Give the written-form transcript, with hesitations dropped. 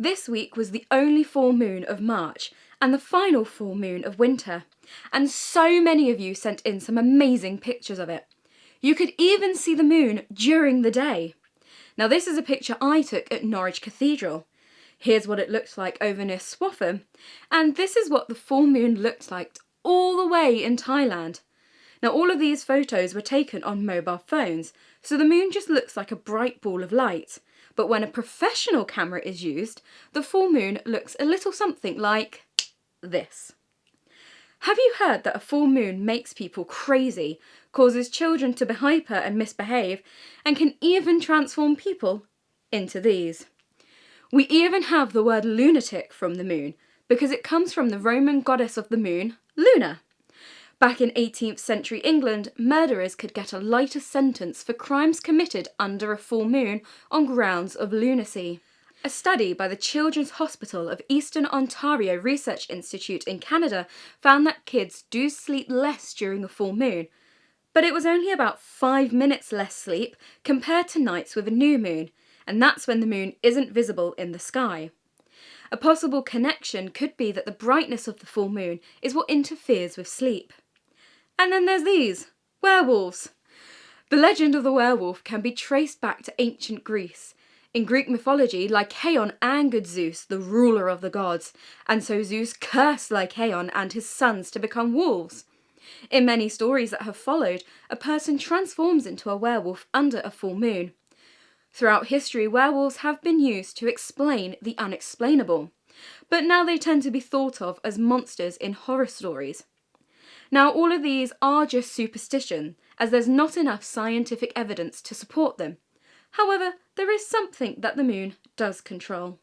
This week was the only full moon of March and the final full moon of winter, and so many of you sent in some amazing pictures of it. You could even see the moon during the day. Now this is a picture I took at Norwich Cathedral. Here's what it looked like over near Swaffham, and this is what the full moon looked like all the way in Thailand. Now all of these photos were taken on mobile phones, so the moon just looks like a bright ball of light. But when a professional camera is used, the full moon looks a little something like this. Have you heard that a full moon makes people crazy, causes children to be hyper and misbehave, and can even transform people into these? We even have the word lunatic from the moon, because it comes from the Roman goddess of the moon, Luna. Back in 18th century England, murderers could get a lighter sentence for crimes committed under a full moon on grounds of lunacy. A study by the Children's Hospital of Eastern Ontario Research Institute in Canada found that kids do sleep less during a full moon, but it was only about 5 minutes less sleep compared to nights with a new moon, and that's when the moon isn't visible in the sky. A possible connection could be that the brightness of the full moon is what interferes with sleep. And then there's these, werewolves. The legend of the werewolf can be traced back to ancient Greece. In Greek mythology, Lycaon angered Zeus, the ruler of the gods, and so Zeus cursed Lycaon and his sons to become wolves. In many stories that have followed, a person transforms into a werewolf under a full moon. Throughout history, werewolves have been used to explain the unexplainable, but now they tend to be thought of as monsters in horror stories. Now, all of these are just superstition, as there's not enough scientific evidence to support them. However, there is something that the moon does control.